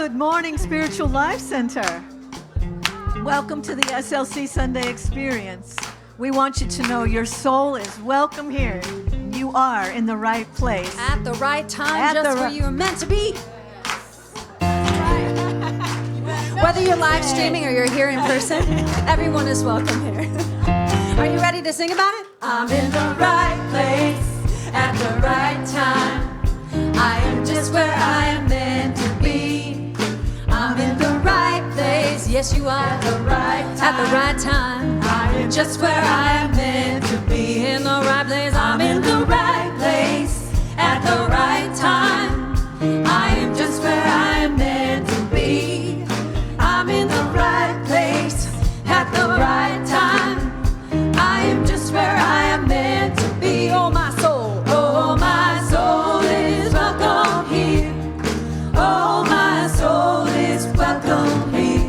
Good morning, Spiritual Life Center. Welcome to the SLC Sunday Experience. We want you to know your soul is welcome here. You are in the right place. At the right time, just where you were meant to be. Whether you're live streaming or you're here in person, everyone is welcome here. Are you ready to sing about it? I'm in the right place at the right time. I am just where I am meant to be. I'm in the right place. Yes, you are at the right time. I am just where I am meant to be. In the right place. I'm in the right place at the right time. I am just where I am meant to be. I'm in the right place at the right time. I am just where I am meant to be. Oh, my soul. Oh, my soul is welcome here. Oh, my soul is welcome here.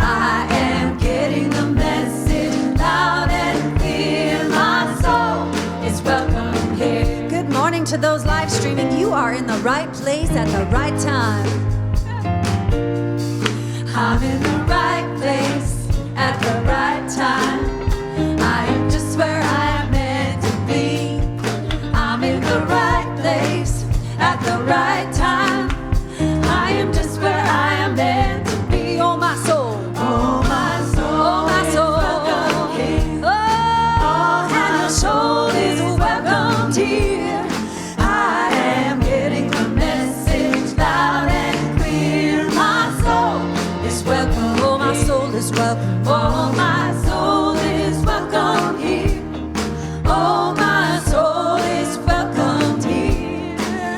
I am getting the message loud and clear. My soul is welcome here. Good morning to those live streaming. You are in the right place at the right time. I'm in the right place at the right time. I am just where I am meant to be. I'm in the right place at the right time. I am just where I am meant to be. Oh, my soul. Oh, my soul. Oh, my soul. Oh, and your soul is welcomed here. I am getting the message loud and clear. My soul is welcome. Oh, my soul is welcome. Oh, my soul is welcome here. Oh, my soul is welcomed here.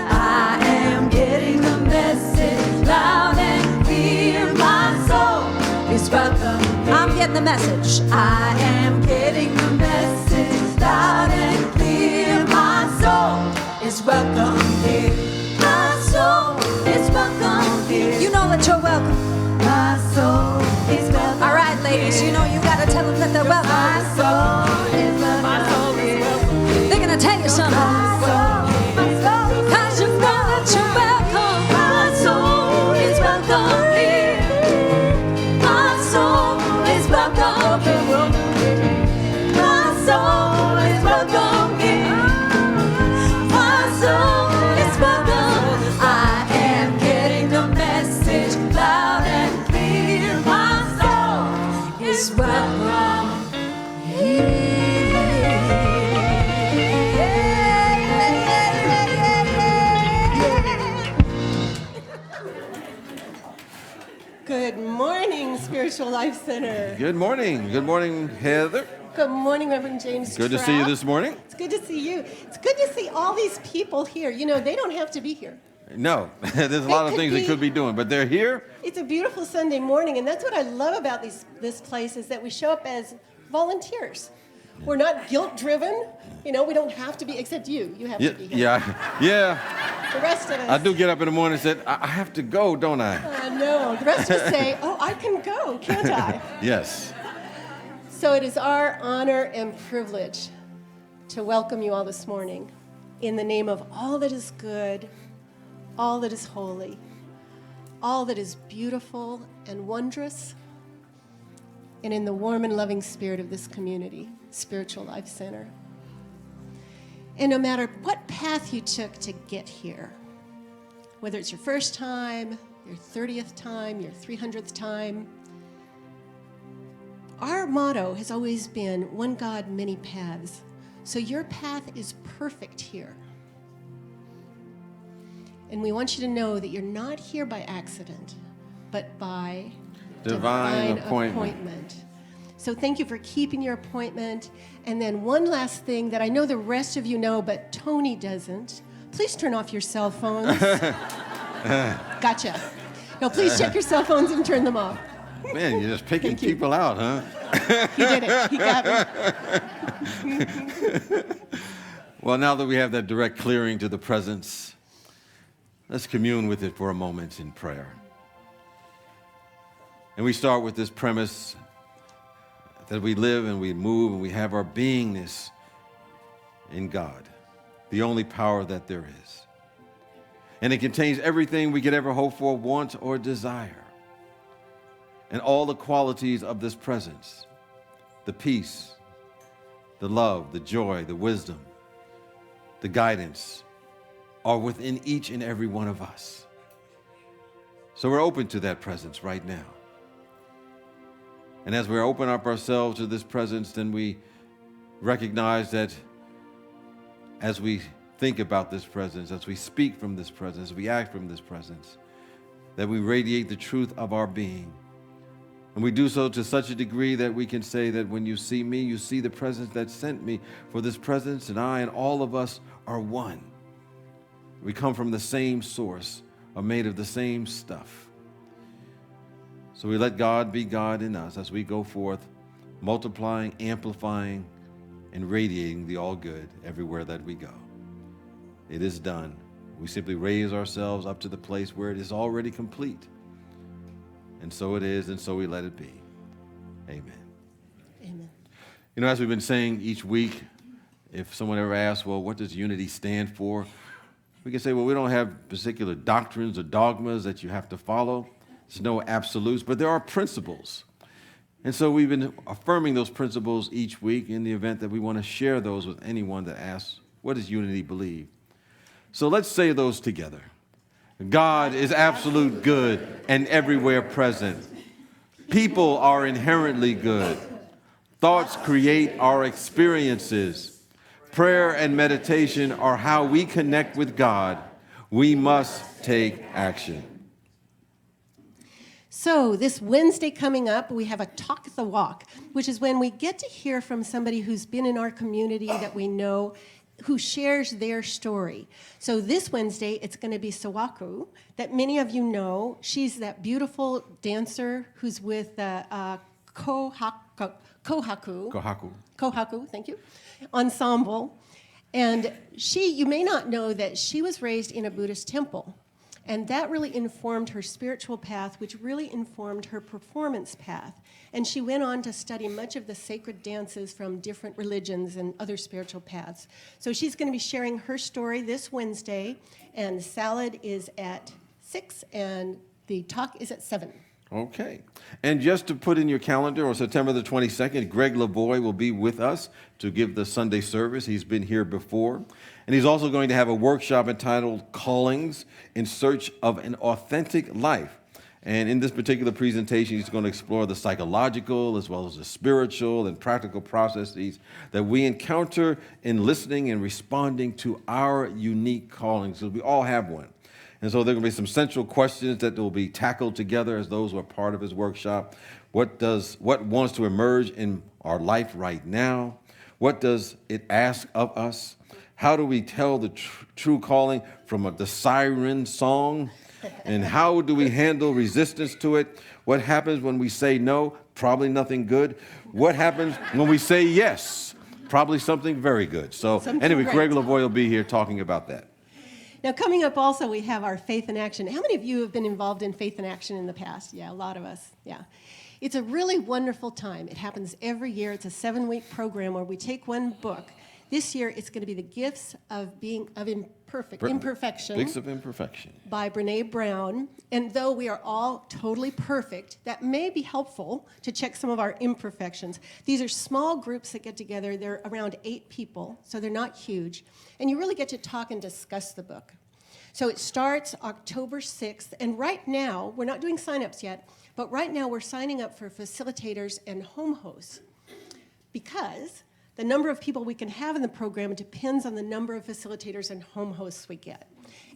I am getting the message loud and clear. My soul is welcome here. I'm getting the message. I am getting the message loud and clear. My soul is welcome here. My soul is welcome here. You know that you're welcome. My soul is welcome. All right, ladies, you know you gotta tell them that they're welcome. My soul is welcome. My soul is welcome. They're gonna tell you something. My soul, cause you know that you're welcome. My soul is welcome here. My soul is welcome here. My soul is welcome here. My soul is welcome. I am getting the message loud and clear. My soul is welcome here. Good morning, Spiritual Life Center. Good morning. Good morning, Heather. Good morning, Reverend James Good to Trapp. see you this morning. It's good to see you. It's good to see all these people here. You know, they don't have to be here. No, there's a lot of could things be- they could be doing, but they're here. It's a beautiful Sunday morning, and that's what I love about this place is that we show up as volunteers. We're not guilt-driven. You know, we don't have to be, except you. You have to be here. Yeah. The rest of us. I do get up in the morning and say, I have to go, don't I? No, the rest of us say, oh, I can go, can't I? Yes. So it is our honor and privilege to welcome you all this morning in the name of all that is good, all that is holy, all that is beautiful and wondrous, and in the warm and loving spirit of this community, Spiritual Life Center. And no matter what path you took to get here, whether it's your first time, your 30th time, your 300th time, our motto has always been one God, many paths. So your path is perfect here. And we want you to know that you're not here by accident, but by Divine appointment. So thank you for keeping your appointment. And then one last thing that I know the rest of you know, but Tony doesn't. Please turn off your cell phones. Gotcha. No, please check your cell phones and turn them off. Man, you're just picking people out, huh? He did it. He got me. Well, now that we have that direct clearing to the presence, let's commune with it for a moment in prayer. And we start with this premise that we live and we move and we have our beingness in God, the only power that there is. And it contains everything we could ever hope for, want, or desire. And all the qualities of this presence, the peace, the love, the joy, the wisdom, the guidance, are within each and every one of us. So we're open to that presence right now. And as we open up ourselves to this presence, then we recognize that as we think about this presence, as we speak from this presence, as we act from this presence, that we radiate the truth of our being. And we do so to such a degree that we can say that when you see me, you see the presence that sent me. For this presence and I and all of us are one. We come from the same source, are made of the same stuff. So we let God be God in us as we go forth, multiplying, amplifying, and radiating the all good everywhere that we go. It is done. We simply raise ourselves up to the place where it is already complete. And so it is, and so we let it be. Amen. Amen. You know, as we've been saying each week, if someone ever asks, well, what does unity stand for? We can say, well, we don't have particular doctrines or dogmas that you have to follow. There's no absolutes, but there are principles. And so we've been affirming those principles each week in the event that we want to share those with anyone that asks, what does unity believe? So let's say those together. God is absolute good and everywhere present. People are inherently good. Thoughts create our experiences. Prayer and meditation are how we connect with God. We must take action. So this Wednesday coming up, we have a Talk the Walk, which is when we get to hear from somebody who's been in our community that we know, who shares their story. So this Wednesday, it's going to be Sawaku, that many of you know. She's that beautiful dancer who's with the Kohaku, thank you, ensemble. And you may not know that she was raised in a Buddhist temple. And that really informed her spiritual path, which really informed her performance path. And she went on to study much of the sacred dances from different religions and other spiritual paths. So she's going to be sharing her story this Wednesday, and the salad is at 6, and the talk is at 7. Okay. And just to put in your calendar, on September the 22nd, Greg Lavoie will be with us to give the Sunday service. He's been here before. And he's also going to have a workshop entitled Callings in Search of an Authentic Life. And in this particular presentation, he's going to explore the psychological as well as the spiritual and practical processes that we encounter in listening and responding to our unique callings, because we all have one. And so there are going to be some central questions that will be tackled together as those who are part of his workshop. What wants to emerge in our life right now? What does it ask of us? How do we tell the true calling from the siren song? And how do we handle resistance to it? What happens when we say no? Probably nothing good. What happens when we say yes? Probably something very good. So anyway, Greg Lavoie will be here talking about that. Now, coming up also, we have our Faith in Action. How many of you have been involved in Faith in Action in the past? Yeah, a lot of us, yeah. It's a really wonderful time. It happens every year. It's a 7-week program where we take one book. This year, it's going to be The Gifts of Imperfection. Gifts of Imperfection. By Brene Brown. And though we are all totally perfect, that may be helpful to check some of our imperfections. These are small groups that get together. They're around 8 people, so they're not huge. And you really get to talk and discuss the book. So it starts October 6th. And right now, we're not doing sign-ups yet, but right now we're signing up for facilitators and home hosts, because the number of people we can have in the program depends on the number of facilitators and home hosts we get.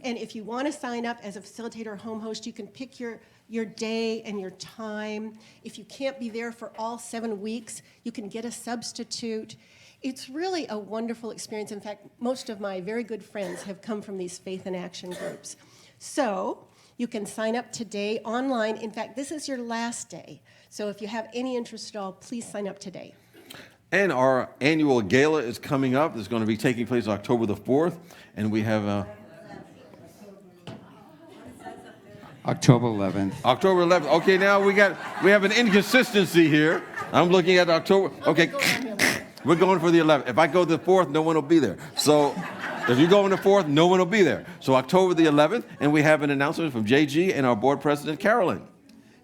And if you want to sign up as a facilitator or home host, you can pick your day and your time. If you can't be there for all 7 weeks, you can get a substitute. It's really a wonderful experience. In fact, most of my very good friends have come from these Faith in Action groups. So you can sign up today online. In fact, this is your last day. So if you have any interest at all, please sign up today. And our annual gala is coming up. It's going to be taking place October the 4th. And we have October 11th. October 11th. Okay, now we have an inconsistency here. I'm looking at October. Okay, we're going for the 11th. If I go to the 4th, no one will be there. So If you go on the 4th, no one will be there. So October the 11th, and we have an announcement from JG and our board president, Carolyn.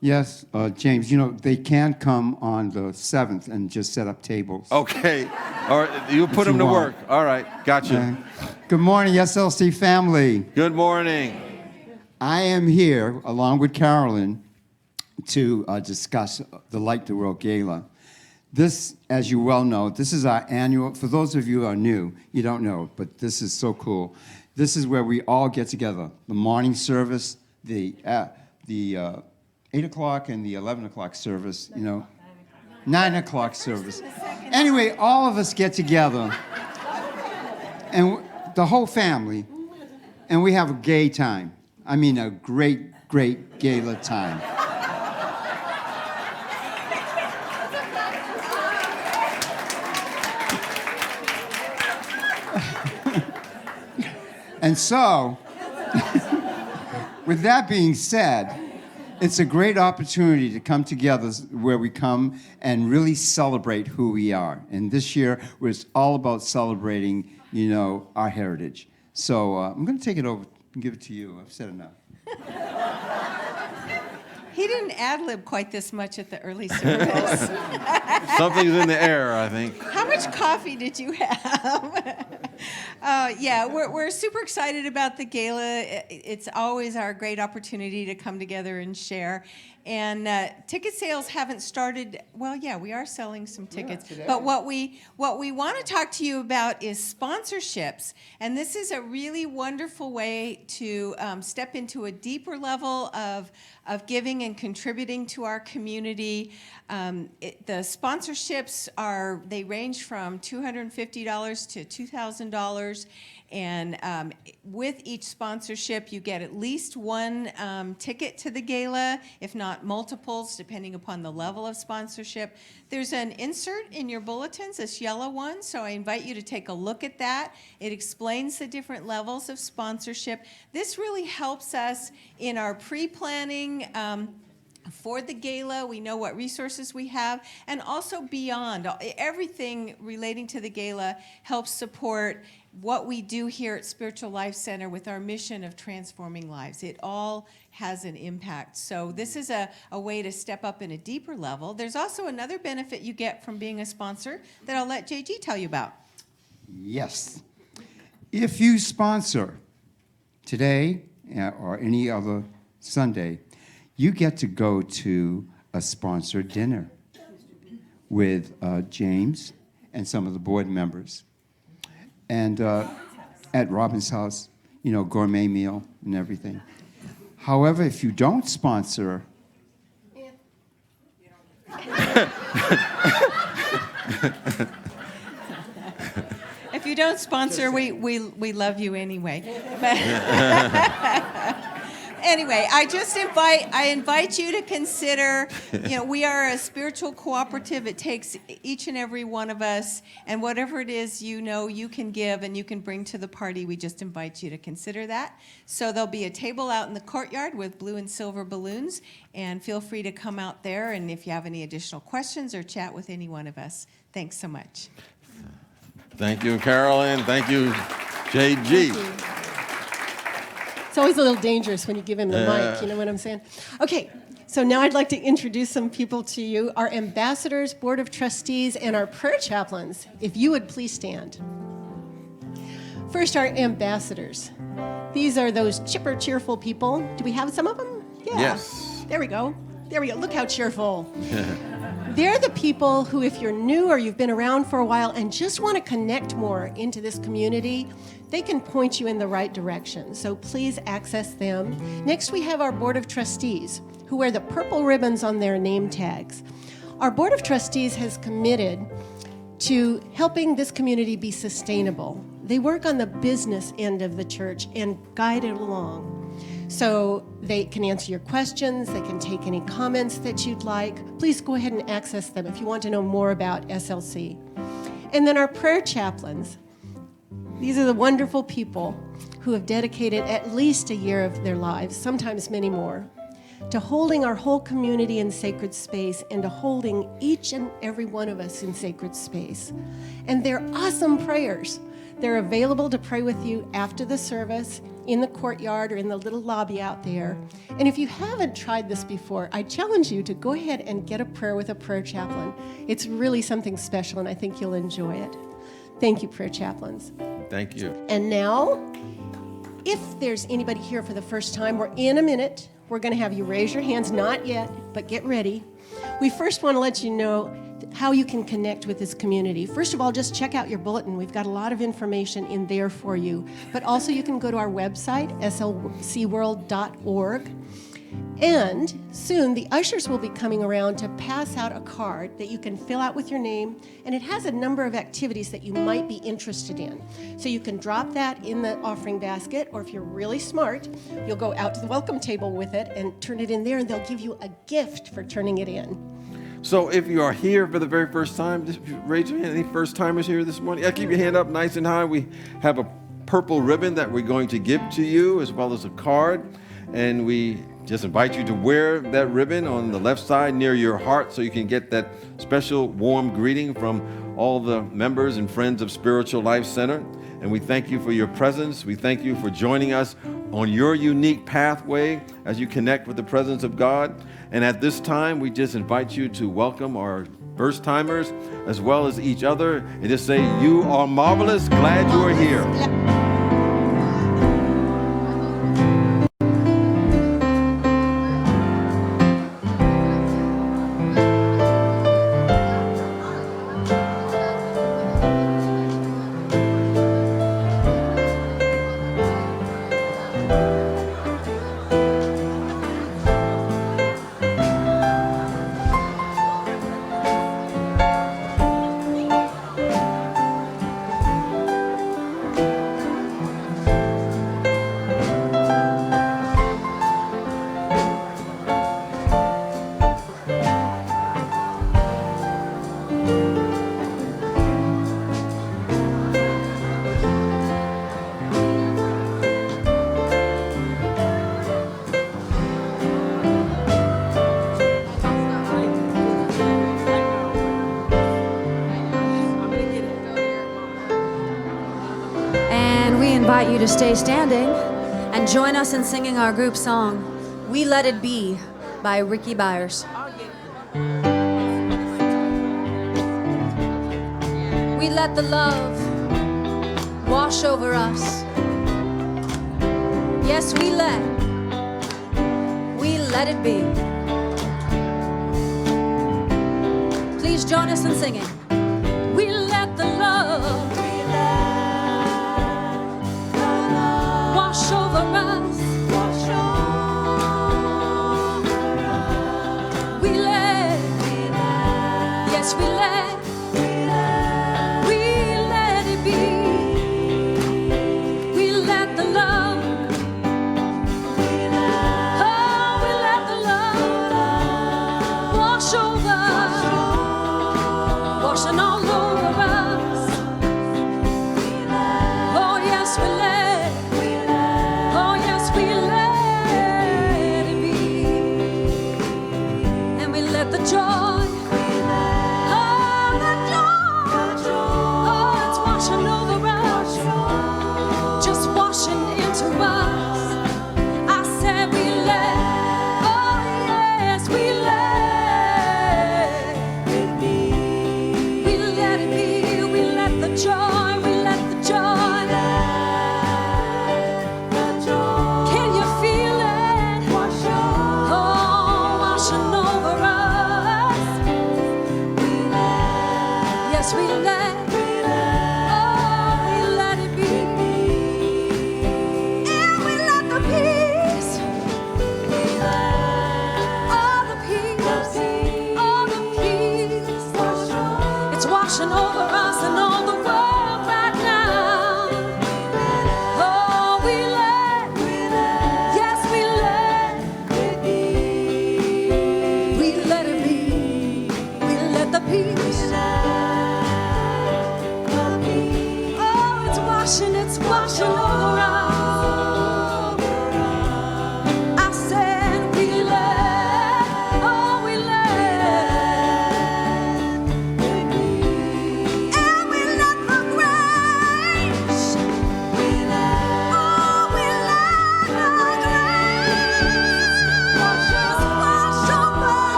Yes, James, they can come on the 7th and just set up tables. Okay. All right. You put them to work. All right. Gotcha. Good morning, SLC family. Good morning. I am here, along with Carolyn, to discuss the Light the World Gala. This, as you well know, this is our annual, for those of you who are new, you don't know, but this is so cool. This is where we all get together. The morning service, the 8 o'clock and the 11 o'clock service, 9 o'clock service. Anyway, all of us get together, and the whole family, and we have a gay time. I mean, a great, great gala time. And so, with that being said, it's a great opportunity to come together where we come and really celebrate who we are. And this year, it's all about celebrating, our heritage. So I'm going to take it over and give it to you. I've said enough. He didn't ad-lib quite this much at the early service. Something's in the air, I think. How much coffee did you have? We're super excited about the gala. It's always our great opportunity to come together and share. And ticket sales haven't started. Well, yeah, we are selling some tickets. But what we want to talk to you about is sponsorships. And this is a really wonderful way to step into a deeper level of giving and contributing to our community. The sponsorships they range from $250 to $2,000. And with each sponsorship, you get at least one ticket to the gala, if not multiples, depending upon the level of sponsorship. There's an insert in your bulletins, this yellow one, so I invite you to take a look at that. It explains the different levels of sponsorship. This really helps us in our pre-planning for the gala. We know what resources we have, and also beyond. Everything relating to the gala helps support what we do here at Spiritual Life Center with our mission of transforming lives. It all has an impact. So this is a way to step up in a deeper level. There's also another benefit you get from being a sponsor that I'll let JG tell you about. Yes. If you sponsor today or any other Sunday, you get to go to a sponsored dinner with James and some of the board members. And at Robin's house, gourmet meal and everything. However, if you don't sponsor, if you don't sponsor, we love you anyway. Anyway, I invite you to consider, we are a spiritual cooperative. It takes each and every one of us, and whatever it is you can give and you can bring to the party, we just invite you to consider that. So there'll be a table out in the courtyard with blue and silver balloons, and feel free to come out there, and if you have any additional questions or chat with any one of us. Thanks so much. Thank you, Carolyn. Thank you, JG. Thank you. It's always a little dangerous when you give him the mic, you know what I'm saying? Okay, so now I'd like to introduce some people to you, our ambassadors, board of trustees, and our prayer chaplains. If you would please stand. First, our ambassadors. These are those chipper, cheerful people. Do we have some of them? Yeah. Yes. There we go. Look how cheerful. They're the people who, if you're new or you've been around for a while and just want to connect more into this community, they can point you in the right direction. So please access them. Next, we have our Board of Trustees, who wear the purple ribbons on their name tags. Our Board of Trustees has committed to helping this community be sustainable. They work on the business end of the church and guide it along. So they can answer your questions, they can take any comments that you'd like. Please go ahead and access them if you want to know more about SLC. And then our prayer chaplains. These are the wonderful people who have dedicated at least a year of their lives, sometimes many more, to holding our whole community in sacred space and to holding each and every one of us in sacred space. And their awesome prayers, They're available to pray with you after the service in the courtyard or in the little lobby out there. And if you haven't tried this before, I challenge you to go ahead and get a prayer with a prayer chaplain. It's really something special, and I think you'll enjoy it. Thank you, prayer chaplains. Thank you. And now, if there's anybody here for the first time, or in a minute, we're going to have you raise your hands. Not yet, but get ready. We first want to let you know how you can connect with this community. First of all, just check out your bulletin. We've got a lot of information in there for you. But also you can go to our website, slcworld.org. And soon the ushers will be coming around to pass out a card that you can fill out with your name, and it has a number of activities that you might be interested in. So you can drop that in the offering basket, or if you're really smart, you'll go out to the welcome table with it and turn it in there, and they'll give you a gift for turning it in. So if you are here for the very first time, just raise your hand. Any first timers here this morning? Yeah, keep your hand up nice and high. We have a purple ribbon that we're going to give to you, as well as a card, and we just invite you to wear that ribbon on the left side near your heart so you can get that special warm greeting from all the members and friends of Spiritual Life Center. And we thank you for your presence. We thank you for joining us on your unique pathway as you connect with the presence of God. And at this time, we just invite you to welcome our first timers as well as each other and just say, "You are marvelous. Glad you are here." Invite you to stay standing and join us in singing our group song, "We Let It Be" by Ricky Byers. We let the love wash over us. Yes, we let it be. Please join us in singing. We let the love wash over us. We let, yes, we let it be. We let the love, oh, we let the love wash over,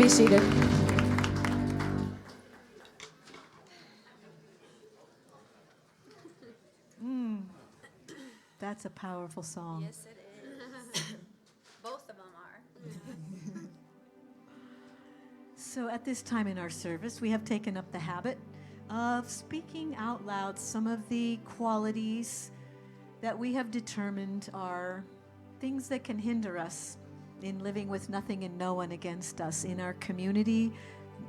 be seated. That's a powerful song. Yes, it is. Both of them are. So at this time in our service, we have taken up the habit of speaking out loud some of the qualities that we have determined are things that can hinder us in living with nothing and no one against us in our community,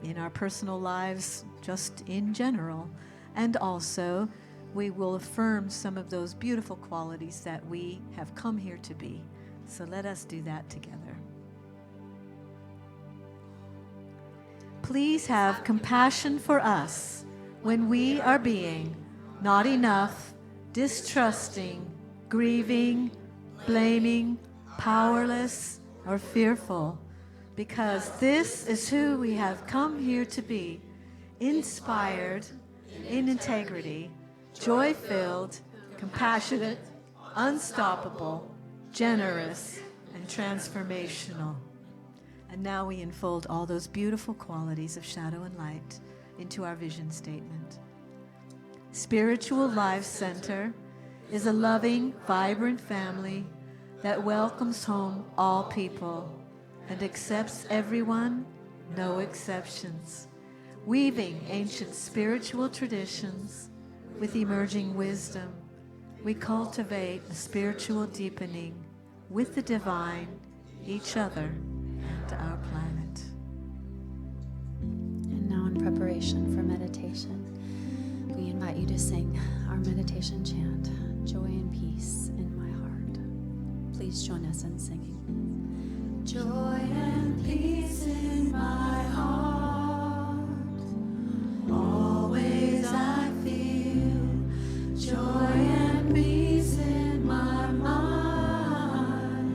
in our personal lives, just in general. And also, we will affirm some of those beautiful qualities that we have come here to be. So let us do that together. Please have compassion for us when we are being not enough, distrusting, grieving, blaming, powerless, or fearful, because this is who we have come here to be, inspired, in integrity, joy-filled, compassionate, unstoppable, generous, and transformational. And now we unfold all those beautiful qualities of shadow and light into our vision statement. Spiritual Life Center is a loving, vibrant family that welcomes home all people and accepts everyone, no exceptions, weaving ancient spiritual traditions with emerging wisdom. We cultivate a spiritual deepening with the divine, each other, and our planet. And now, in preparation for meditation, we invite you to sing our meditation chant, Joy and Peace in My Heart. Please join us in singing. Joy and peace in my heart, always I feel joy and peace in my mind.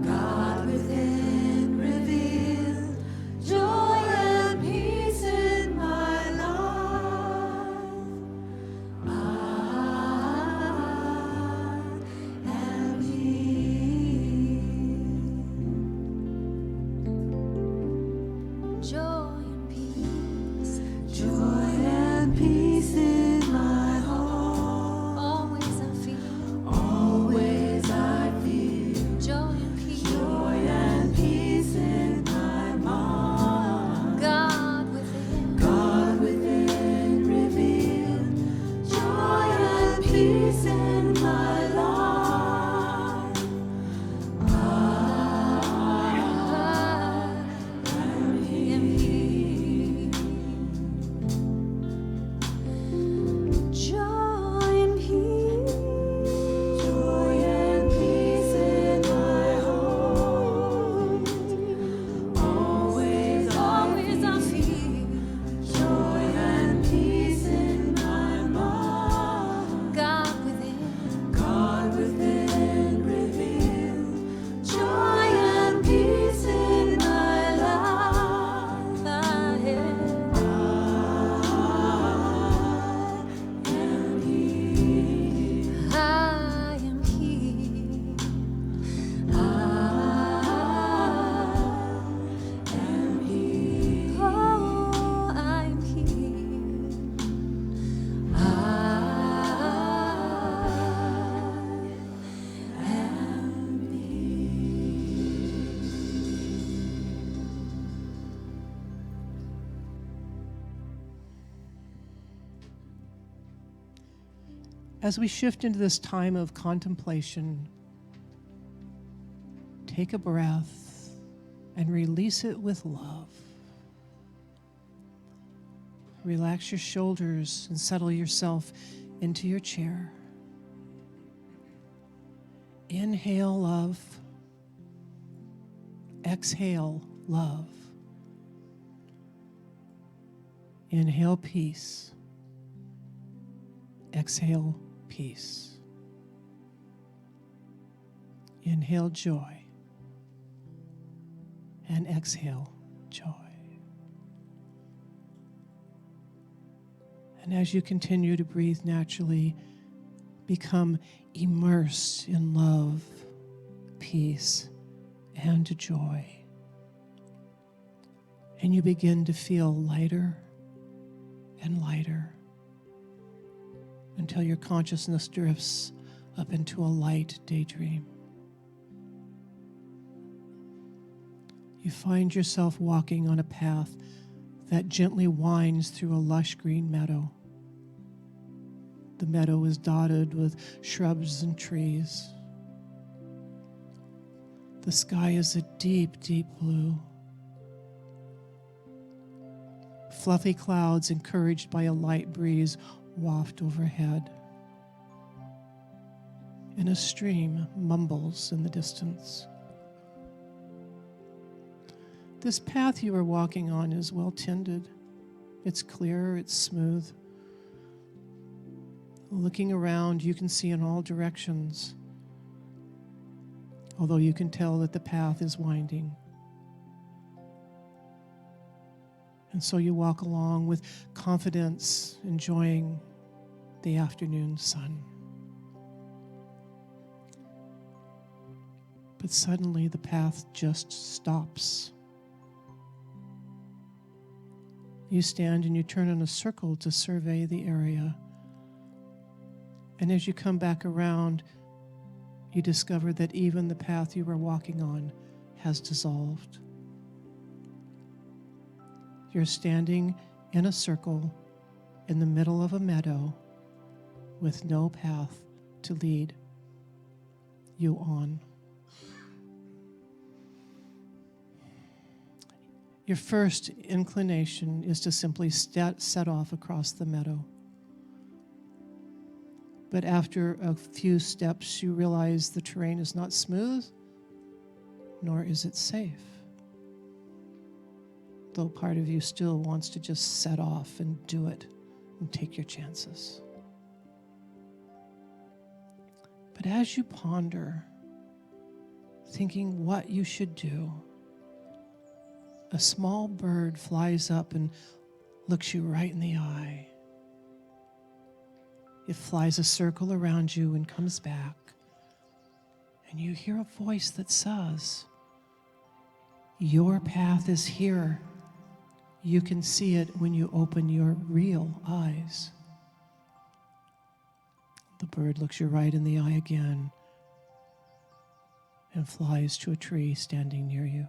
God within revealed joy and peace in my life. I am joy and peace. Joy and peace in my heart. Always I feel. Always I feel. Joy and peace. Joy and peace in my mind. God within. God within revealed. Joy and peace in my life. Joy and peace. Joy and peace in my heart. Always I feel. Joy and peace in my mind. God within revealed. Joy and peace in my life. I am here. Oh, I am here. As we shift into this time of contemplation, take a breath and release it with love. Relax your shoulders and settle yourself into your chair. Inhale love. Exhale love. Inhale peace. Exhale peace. Inhale joy. And exhale joy. And as you continue to breathe naturally, become immersed in love, peace, and joy. And you begin to feel lighter and lighter until your consciousness drifts up into a light daydream. You find yourself walking on a path that gently winds through a lush green meadow. The meadow is dotted with shrubs and trees. The sky is a deep, deep blue. Fluffy clouds, encouraged by a light breeze, waft overhead. And a stream mumbles in the distance. This path you are walking on is well tended. It's clear, it's smooth. Looking around, you can see in all directions, although you can tell that the path is winding. And so you walk along with confidence, enjoying the afternoon sun. But suddenly the path just stops. You stand and you turn in a circle to survey the area. And as you come back around, you discover that even the path you were walking on has dissolved. You're standing in a circle in the middle of a meadow with no path to lead you on. Your first inclination is to simply set off across the meadow. But after a few steps, you realize the terrain is not smooth, nor is it safe. Though part of you still wants to just set off and do it and take your chances. But as you ponder, thinking what you should do, a small bird flies up and looks you right in the eye. It flies a circle around you and comes back. And you hear a voice that says, "Your path is here. You can see it when you open your real eyes." The bird looks you right in the eye again and flies to a tree standing near you.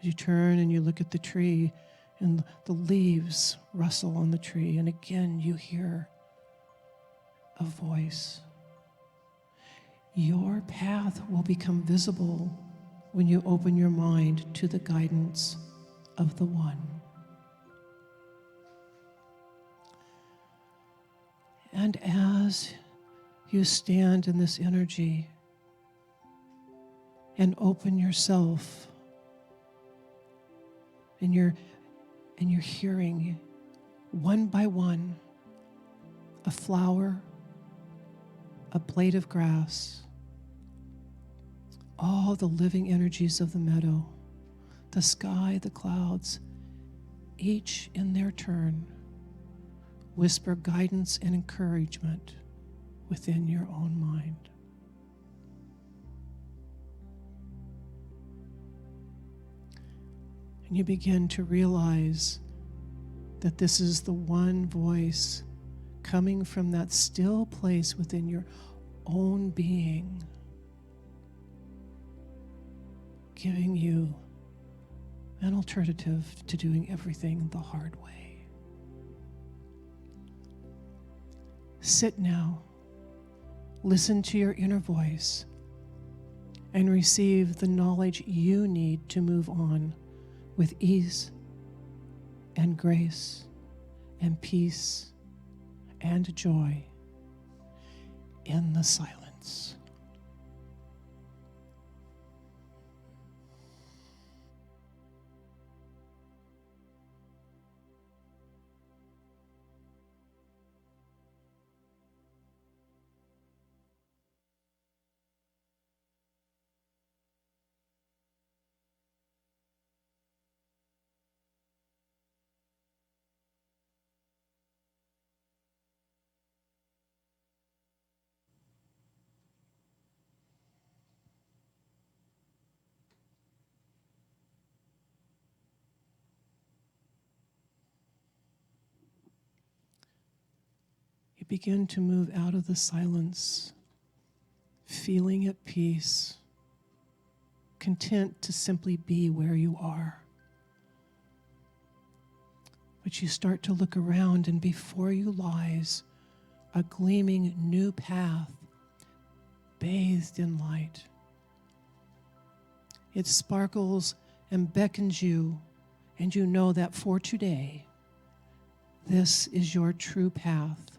As you turn and you look at the tree, and the leaves rustle on the tree, and again you hear a voice. Your path will become visible when you open your mind to the guidance of the One. And as you stand in this energy and open yourself, and you're hearing one by one a flower, a blade of grass, all the living energies of the meadow, the sky, the clouds, each in their turn whisper guidance and encouragement within your own mind. And you begin to realize that this is the one voice coming from that still place within your own being, giving you an alternative to doing everything the hard way. Sit now, listen to your inner voice, and receive the knowledge you need to move on with ease and grace and peace and joy in the silence. begin to move out of the silence, feeling at peace, content to simply be where you are. But you start to look around, and before you lies a gleaming new path, bathed in light. It sparkles and beckons you, and you know that for today, this is your true path.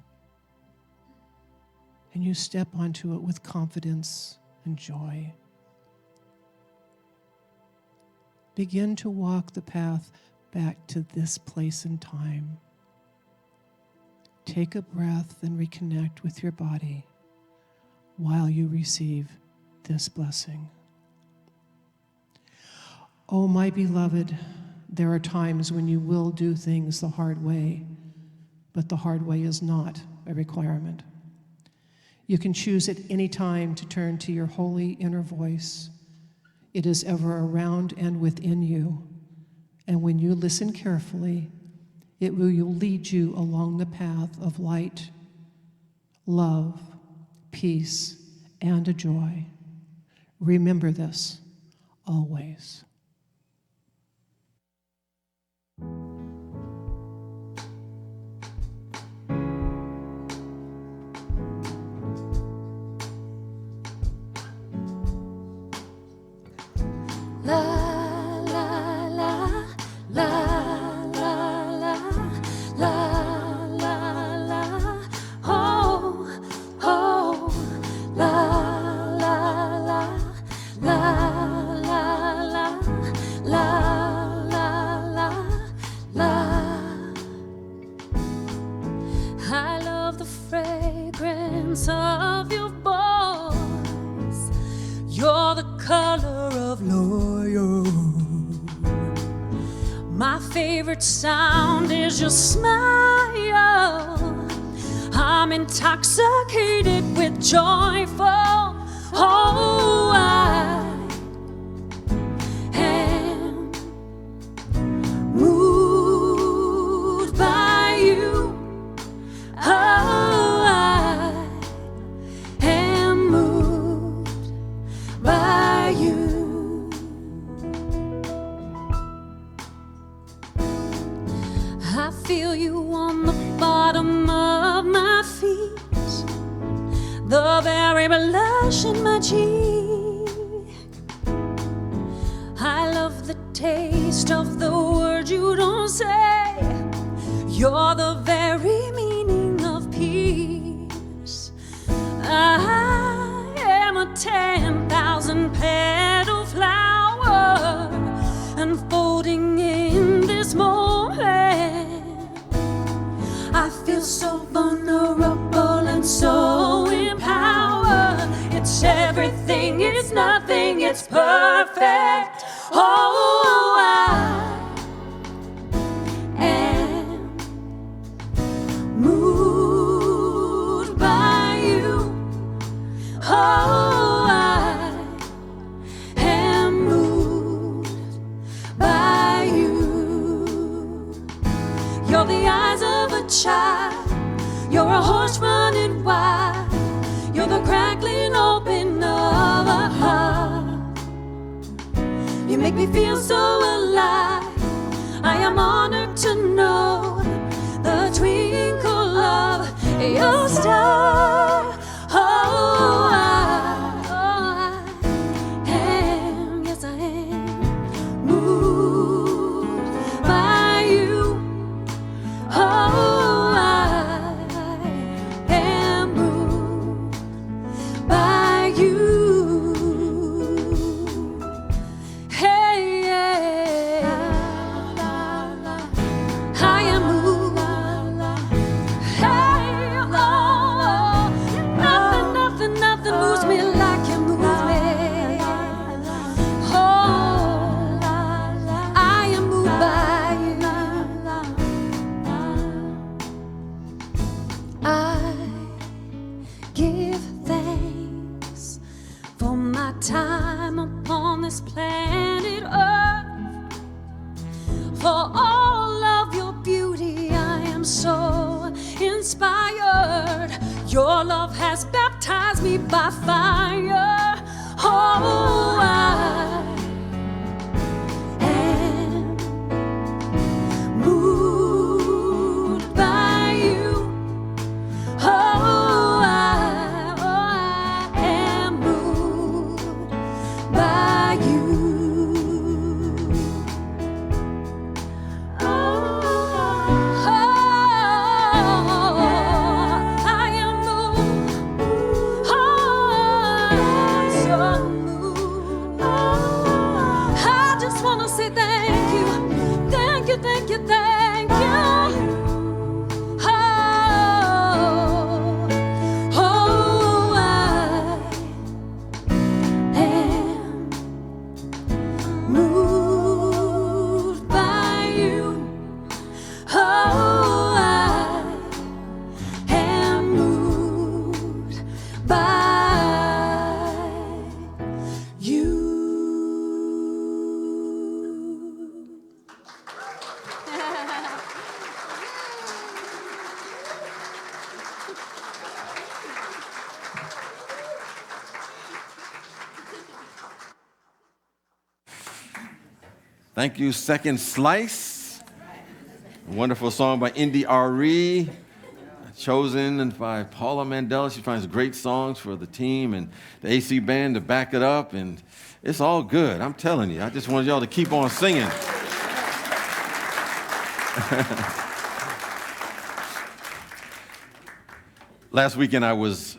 And you step onto it with confidence and joy. Begin to walk the path back to this place and time. Take a breath and reconnect with your body while you receive this blessing. Oh, my beloved, there are times when you will do things the hard way, but the hard way is not a requirement. You can choose at any time to turn to your holy inner voice. It is ever around and within you. And when you listen carefully, it will lead you along the path of light, love, peace, and a joy. Remember this always. I love the fragrance of your voice. You're the color of loyal. My favorite sound is your smile. I'm intoxicated with joyful. Oh, I am moved by you. Oh, I am moved by you. I feel you on the bottom of my feet, the very blush in my cheek. I love the taste of the words you don't say. You're the very meaning of peace. I am a 10,000 petal flower unfolding in this moment. I feel so vulnerable and so empowered. It's everything, it's nothing, it's perfect. Oh, I am moved by you. Oh, I am moved by you. You're the eyes of a child. You're a horse running wild. You're the crackling open of a heart. You make me feel so alive. I am honored to know the twinkle of your star. Oh, I am, yes I am, moved by you. Oh, I am moved by you. Hey, yeah. I am moved. Hey, oh, inspired. Your love has baptized me by fire. Oh, I am moved by you. Oh, I am moved by you. Thank you, thank you. Oh, I am moved by you. Oh, I am moved by you. Thank you, Second Slice. A wonderful song by Indy R.E., chosen by Paula Mandela. She finds great songs for the team and the AC band to back it up, and it's all good. I'm telling you, I just want y'all to keep on singing. Last weekend, I was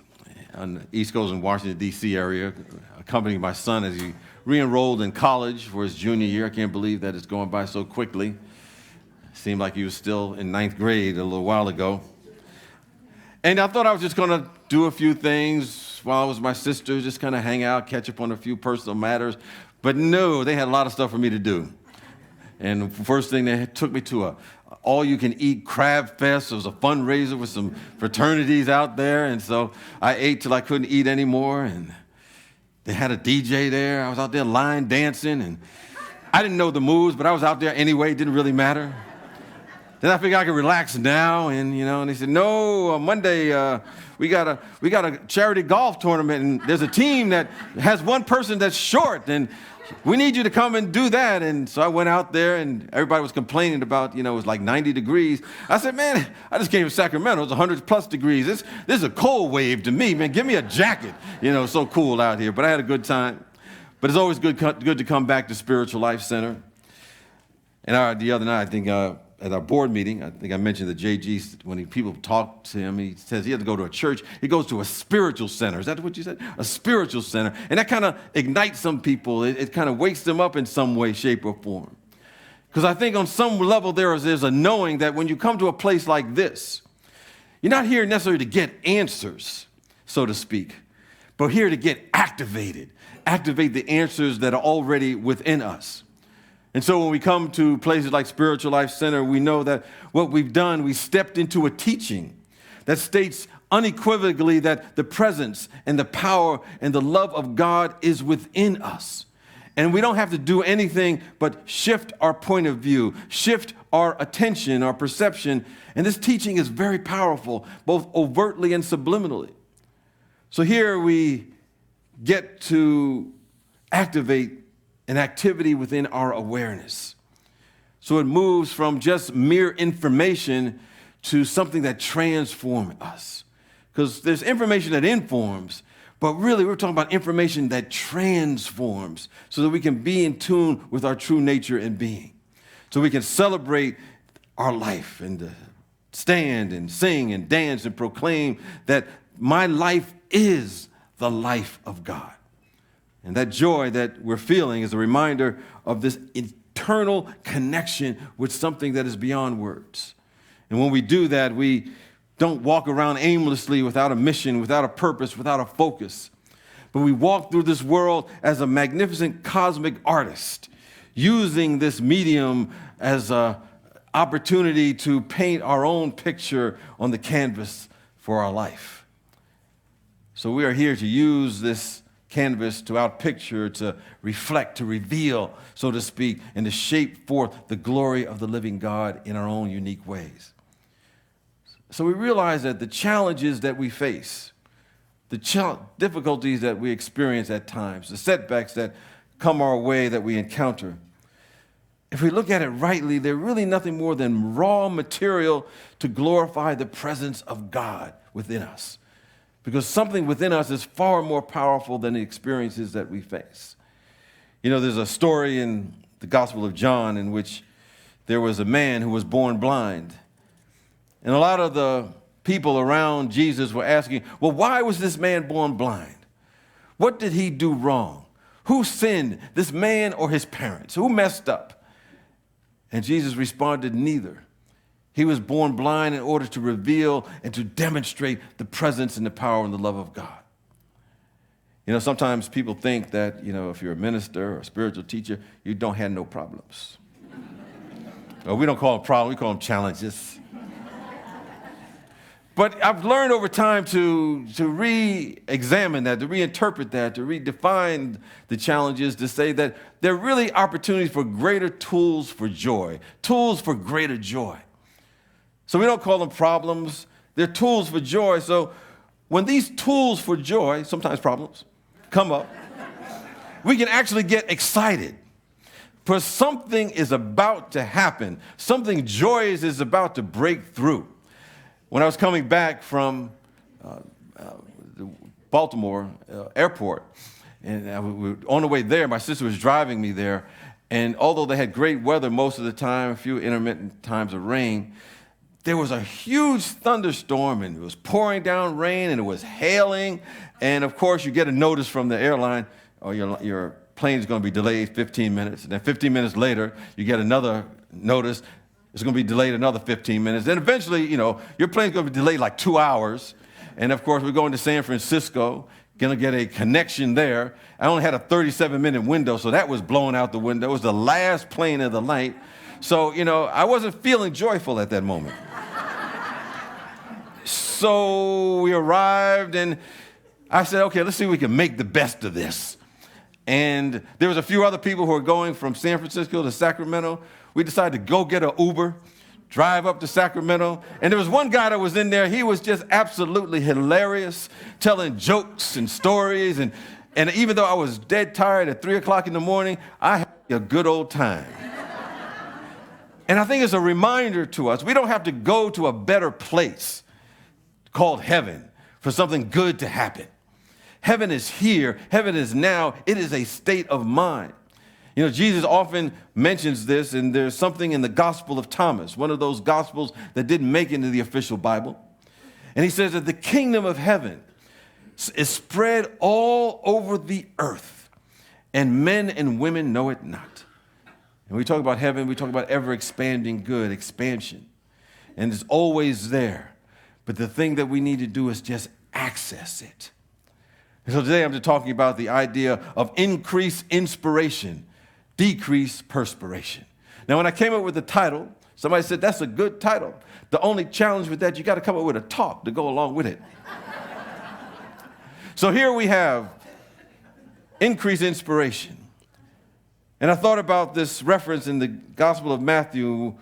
on the East Coast in Washington, D.C. area, accompanying my son as he re-enrolled in college for his junior year. I can't believe that it's going by so quickly. Seemed like he was still in 9th grade a little while ago. And I thought I was just going to do a few things while I was with my sister, just kind of hang out, catch up on a few personal matters. But no, they had a lot of stuff for me to do. And the first thing, they took me to a all-you-can-eat crab fest. It was a fundraiser with some fraternities out there. And so I ate till I couldn't eat anymore. And they had a DJ there. I was out there line dancing. And I didn't know the moves, but I was out there anyway. It didn't really matter. Then I figured I could relax now. And, and they said, no, Monday we got a charity golf tournament. And there's a team that has one person that's short. And we need you to come and do that. And so I went out there, and everybody was complaining about, it was like 90 degrees. I said, man, I just came from Sacramento. It's 100+ degrees. This is a cold wave to me, man. Give me a jacket. It's so cool out here. But I had a good time. But it's always good to come back to Spiritual Life Center. And the other night, I think at our board meeting, I think I mentioned that JG, when people talk to him, he says he has to go to a church. He goes to a spiritual center. Is that what you said? A spiritual center. And that kind of ignites some people. It kind of wakes them up in some way, shape, or form. Because I think on some level there's a knowing that when you come to a place like this, you're not here necessarily to get answers, so to speak, but here to get activated. Activate the answers that are already within us. And so when we come to places like Spiritual Life Center, we know that what we've done, we stepped into a teaching that states unequivocally that the presence and the power and the love of God is within us. And we don't have to do anything but shift our point of view, shift our attention, our perception. And this teaching is very powerful, both overtly and subliminally. So here we get to activate an activity within our awareness. So it moves from just mere information to something that transforms us. Because there's information that informs, but really we're talking about information that transforms so that we can be in tune with our true nature and being. So we can celebrate our life and stand and sing and dance and proclaim that my life is the life of God. And that joy that we're feeling is a reminder of this eternal connection with something that is beyond words. And when we do that, we don't walk around aimlessly without a mission, without a purpose, without a focus. But we walk through this world as a magnificent cosmic artist, using this medium as an opportunity to paint our own picture on the canvas for our life. So we are here to use this canvas to outpicture, to reflect, to reveal, so to speak, and to shape forth the glory of the living God in our own unique ways. So we realize that the challenges that we face, the difficulties that we experience at times, the setbacks that come our way that we encounter, if we look at it rightly, they're really nothing more than raw material to glorify the presence of God within us. Because something within us is far more powerful than the experiences that we face. You know, there's a story in the Gospel of John in which there was a man who was born blind. And a lot of the people around Jesus were asking, well, why was this man born blind? What did he do wrong? Who sinned, this man or his parents? Who messed up? And Jesus responded, neither. He was born blind in order to reveal and to demonstrate the presence and the power and the love of God. You know, sometimes people think that, you know, if you're a minister or a spiritual teacher, you don't have no problems. Well, we don't call them problems, we call them challenges. But I've learned over time to re-examine that, to reinterpret that, to redefine the challenges, to say that they're really opportunities for greater tools for joy, tools for greater joy. So we don't call them problems, they're tools for joy. So when these tools for joy, sometimes problems, come up, we can actually get excited. Because something is about to happen. Something joyous is about to break through. When I was coming back from the Baltimore airport, and we were on the way there, my sister was driving me there, and although they had great weather most of the time, a few intermittent times of rain, there was a huge thunderstorm, and it was pouring down rain, and it was hailing, and of course you get a notice from the airline, oh, your plane is going to be delayed 15 minutes, and then 15 minutes later you get another notice, it's going to be delayed another 15 minutes. Then eventually, you know, your plane's going to be delayed like 2 hours. And of course, we're going to San Francisco, going to get a connection there. I only had a 37-minute window, so that was blown out the window. It was the last plane of the night. So, you know, I wasn't feeling joyful at that moment. So we arrived, and I said, okay, let's see if we can make the best of this. And there was a few other people who were going from San Francisco to Sacramento. We decided to go get an Uber, drive up to Sacramento. And there was one guy that was in there. He was just absolutely hilarious, telling jokes and stories. And even though I was dead tired at 3 o'clock in the morning, I had a good old time. And I think it's a reminder to us, we don't have to go to a better place called heaven for something good to happen. Heaven is here. Heaven is now. It is a state of mind. You know, Jesus often mentions this, and there's something in the Gospel of Thomas, one of those Gospels that didn't make it into the official Bible. And he says that the kingdom of heaven is spread all over the earth, and men and women know it not. And we talk about heaven, we talk about ever-expanding good, expansion. And it's always there. But the thing that we need to do is just access it. And so today I'm just talking about the idea of increased inspiration, decrease perspiration. Now, when I came up with the title, somebody said, that's a good title. The only challenge with that, you got to come up with a talk to go along with it. So here we have increased inspiration. And I thought about this reference in the Gospel of Matthew,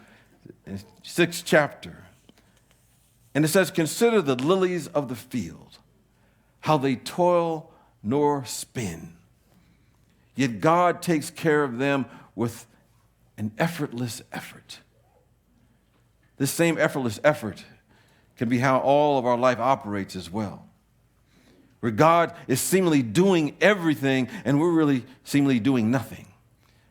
6th chapter. And it says, consider the lilies of the field, how they toil nor spin. Yet God takes care of them with an effortless effort. This same effortless effort can be how all of our life operates as well. Where God is seemingly doing everything and we're really seemingly doing nothing.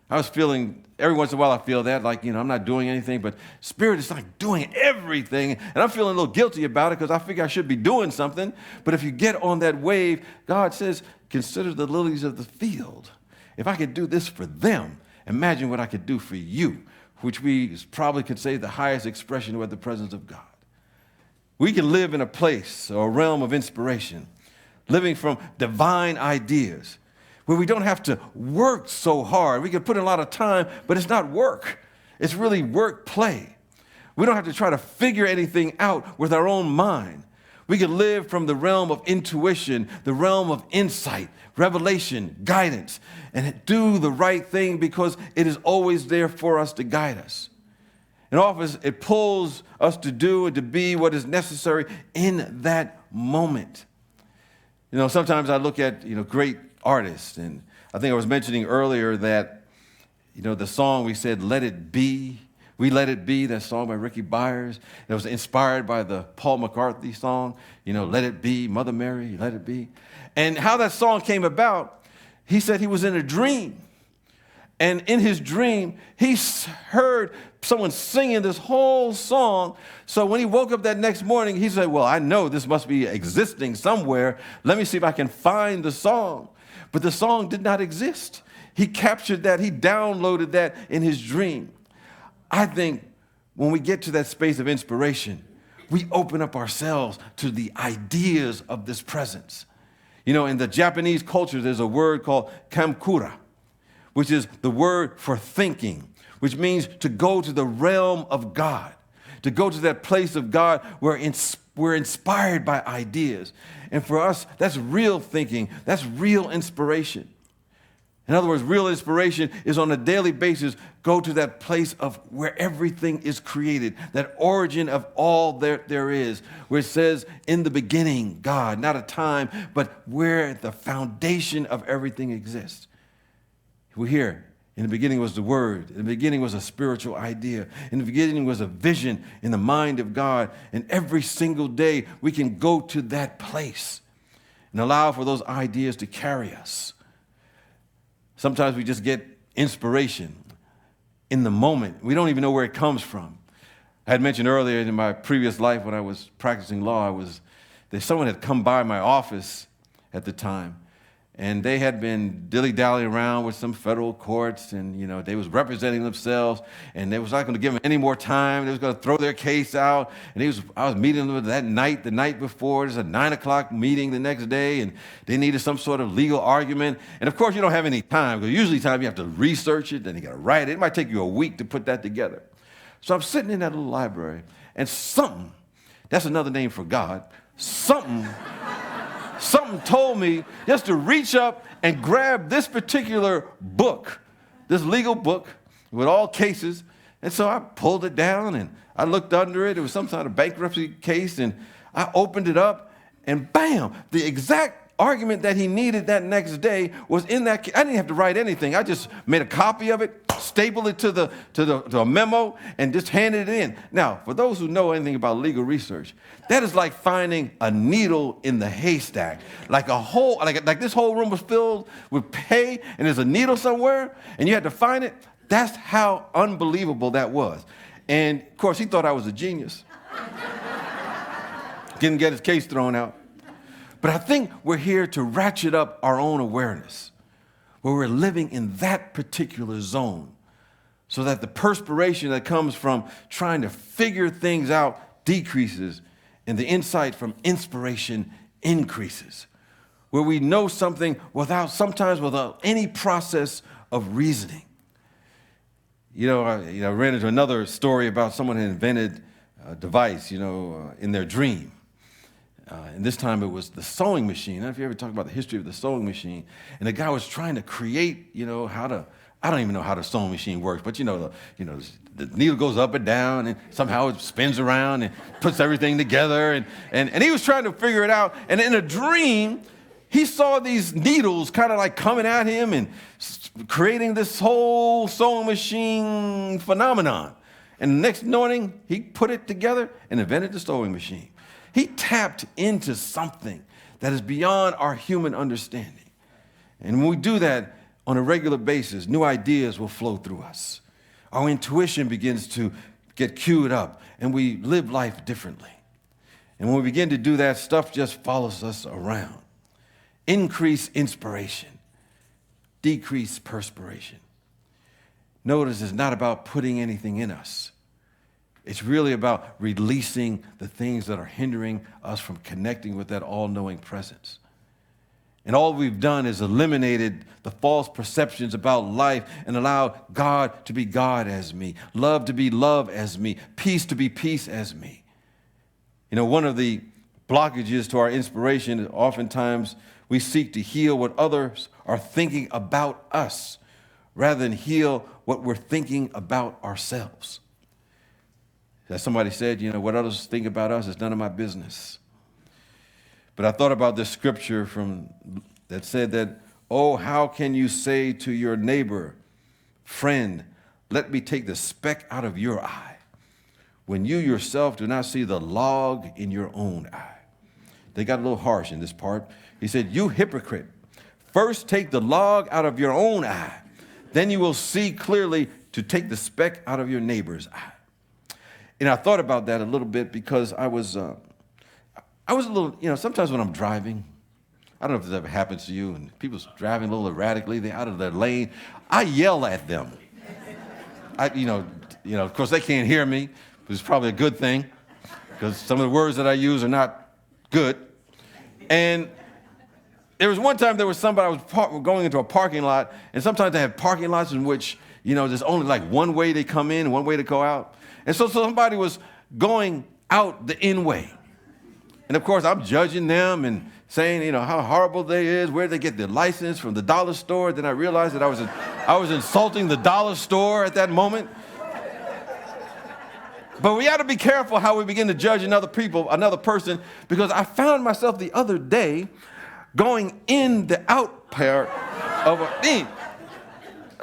I was feeling, every once in a while I feel that, like, you know, I'm not doing anything, but Spirit is like doing everything. And I'm feeling a little guilty about it because I figure I should be doing something. But if you get on that wave, God says, consider the lilies of the field. If I could do this for them, imagine what I could do for you, which we probably could say the highest expression of the presence of God. We can live in a place or a realm of inspiration, living from divine ideas, where we don't have to work so hard. We can put in a lot of time, but it's not work. It's really work play. We don't have to try to figure anything out with our own mind. We can live from the realm of intuition, the realm of insight, revelation, guidance, and do the right thing because it is always there for us to guide us. And often it pulls us to do and to be what is necessary in that moment. You know, sometimes I look at, great artists, and I think I was mentioning earlier that, the song we said, Let It Be, We Let It Be, that song by Ricky Byers, it was inspired by the Paul McCartney song, Let It Be, Mother Mary, Let It Be. And how that song came about, he said he was in a dream. And in his dream, he heard someone singing this whole song. So when he woke up that next morning, he said, well, I know this must be existing somewhere. Let me see if I can find the song. But the song did not exist. He captured that. He downloaded that in his dream. I think when we get to that space of inspiration, we open up ourselves to the ideas of this presence. In the Japanese culture, there's a word called kamkura, which is the word for thinking, which means to go to the realm of God, to go to that place of God where we're inspired by ideas. And for us, that's real thinking. That's real inspiration. In other words, real inspiration is on a daily basis, go to that place of where everything is created, that origin of all there is, where it says, in the beginning, God, not a time, but where the foundation of everything exists. We're here. In the beginning was the Word. In the beginning was a spiritual idea. In the beginning was a vision in the mind of God. And every single day we can go to that place and allow for those ideas to carry us. Sometimes we just get inspiration in the moment. We don't even know where it comes from. I had mentioned earlier in my previous life when I was practicing law, someone had come by my office at the time. And they had been dilly-dallying around with some federal courts, and, they was representing themselves, and they was not going to give them any more time. They was going to throw their case out. And I was meeting them that night, the night before. There's a 9 o'clock meeting the next day, and they needed some sort of legal argument. And, of course, you don't have any time, because usually time you have to research it, then you got to write it. It might take you a week to put that together. So I'm sitting in that little library, and something, that's another name for God, something told me just to reach up and grab this particular book, this legal book with all cases. And so I pulled it down and I looked under it. It was some sort of bankruptcy case. And I opened it up and bam, the exact argument that he needed that next day was in that case. I didn't have to write anything. I just made a copy of it, stapled it to a memo, and just handed it in. Now, for those who know anything about legal research, that is like finding a needle in the haystack. Like this whole room was filled with hay, and there's a needle somewhere, and you had to find it. That's how unbelievable that was. And, of course, he thought I was a genius. Didn't get his case thrown out. But I think we're here to ratchet up our own awareness, where we're living in that particular zone, so that the perspiration that comes from trying to figure things out decreases, and the insight from inspiration increases, where we know something sometimes without any process of reasoning. I ran into another story about someone who invented a device, in their dream. And this time it was the sewing machine. I don't know if you ever talk about the history of the sewing machine. And the guy was trying to create, I don't even know how the sewing machine works, but the needle goes up and down and somehow it spins around and puts everything together. And he was trying to figure it out. And in a dream, he saw these needles kind of like coming at him and creating this whole sewing machine phenomenon. And the next morning, he put it together and invented the sewing machine. He tapped into something that is beyond our human understanding. And when we do that on a regular basis, new ideas will flow through us. Our intuition begins to get queued up, and we live life differently. And when we begin to do that, stuff just follows us around. Increase inspiration, decrease perspiration. Notice it's not about putting anything in us. It's really about releasing the things that are hindering us from connecting with that all-knowing presence. And all we've done is eliminated the false perceptions about life and allow God to be God as me, love to be love as me, peace to be peace as me. One of the blockages to our inspiration is oftentimes we seek to heal what others are thinking about us rather than heal what we're thinking about ourselves. As somebody said, what others think about us is none of my business. But I thought about this scripture that said that, oh, how can you say to your neighbor, friend, let me take the speck out of your eye, when you yourself do not see the log in your own eye. They got a little harsh in this part. He said, you hypocrite, first take the log out of your own eye, then you will see clearly to take the speck out of your neighbor's eye. And I thought about that a little bit because I was a little, sometimes when I'm driving, I don't know if this ever happens to you, and people's driving a little erratically, they're out of their lane, I yell at them. Of course they can't hear me, but it's probably a good thing because some of the words that I use are not good. And there was one time there was somebody, I was going into a parking lot, and sometimes they have parking lots in which, there's only like one way they come in and one way to go out. And so somebody was going out the in way. And of course, I'm judging them and saying, how horrible they is, where they get their license from the dollar store. Then I realized that I was insulting the dollar store at that moment. But we got to be careful how we begin to judge another person, because I found myself the other day going in the out part of a thing.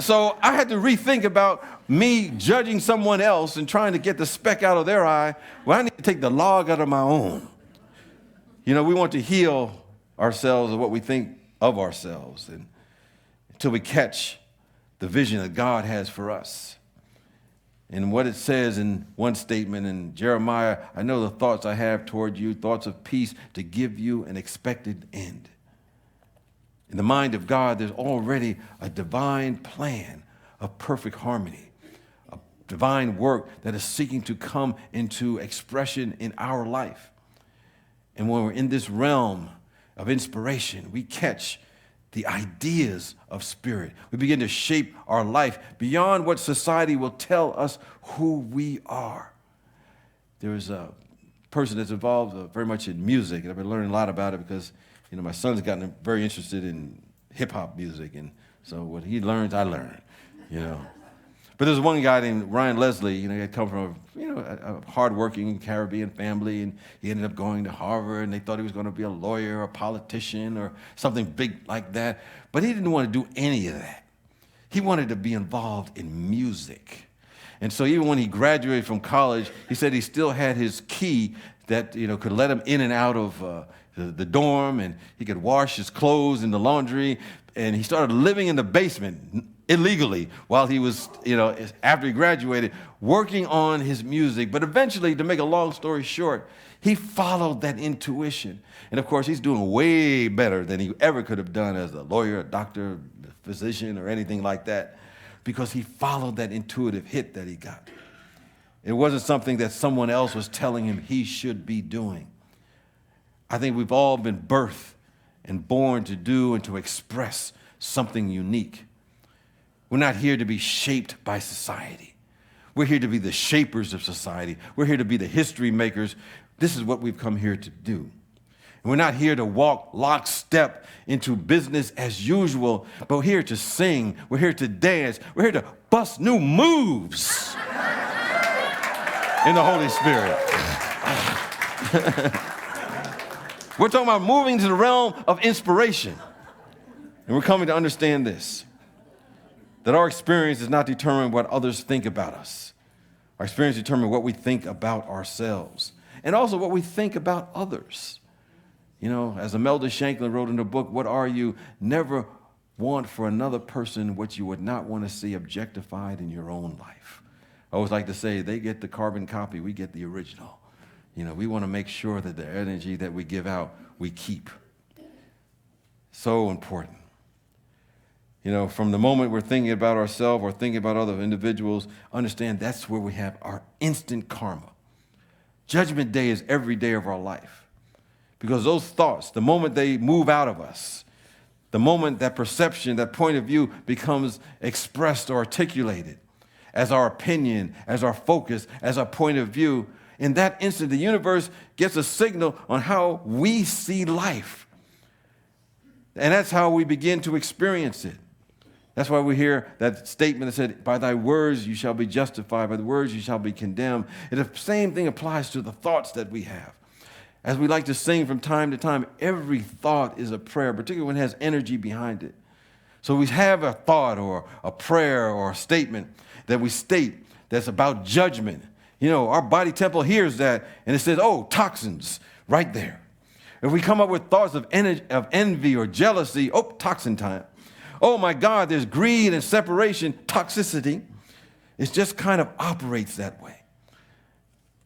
So I had to rethink about me judging someone else and trying to get the speck out of their eye. Well, I need to take the log out of my own. We want to heal ourselves of what we think of ourselves until we catch the vision that God has for us. And what it says in one statement in Jeremiah, I know the thoughts I have toward you, thoughts of peace, to give you an expected end. In the mind of God, there's already a divine plan of perfect harmony, a divine work that is seeking to come into expression in our life. And when we're in this realm of inspiration, we catch the ideas of spirit. We begin to shape our life beyond what society will tell us who we are. There is a person that's involved very much in music, and I've been learning a lot about it because my son's gotten very interested in hip-hop music, and so what he learns, I learn, But there's one guy named Ryan Leslie, he had come from a hardworking Caribbean family, and he ended up going to Harvard, and they thought he was going to be a lawyer or a politician or something big like that. But he didn't want to do any of that. He wanted to be involved in music. And so even when he graduated from college, he said he still had his key that could let him in and out of the dorm, and he could wash his clothes in the laundry, and he started living in the basement illegally while he was, after he graduated, working on his music. But eventually, to make a long story short, he followed that intuition. And of course, he's doing way better than he ever could have done as a lawyer, a doctor, a physician, or anything like that, because he followed that intuitive hit that he got. It wasn't something that someone else was telling him he should be doing. I think we've all been birthed and born to do and to express something unique. We're not here to be shaped by society. We're here to be the shapers of society. We're here to be the history makers. This is what we've come here to do. And we're not here to walk lockstep into business as usual, but we're here to sing. We're here to dance. We're here to bust new moves in the Holy Spirit. We're talking about moving to the realm of inspiration. And we're coming to understand this, that our experience does not determine what others think about us. Our experience determines what we think about ourselves and also what we think about others. As Imelda Shanklin wrote in her book, What Are You? Never want for another person what you would not want to see objectified in your own life. I always like to say, they get the carbon copy, we get the original. We want to make sure that the energy that we give out, we keep. So important. From the moment we're thinking about ourselves or thinking about other individuals, understand that's where we have our instant karma. Judgment Day is every day of our life. Because those thoughts, the moment they move out of us, the moment that perception, that point of view becomes expressed or articulated as our opinion, as our focus, as our point of view, in that instant, the universe gets a signal on how we see life. And that's how we begin to experience it. That's why we hear that statement that said, by thy words you shall be justified, by the words you shall be condemned. And the same thing applies to the thoughts that we have. As we like to sing from time to time, every thought is a prayer, particularly when it has energy behind it. So we have a thought or a prayer or a statement that we state that's about judgment. You know, our body temple hears that and it says, oh, toxins, right there. If we come up with thoughts of envy or jealousy, oh, toxin time. Oh my God, there's greed and separation, toxicity. It just kind of operates that way.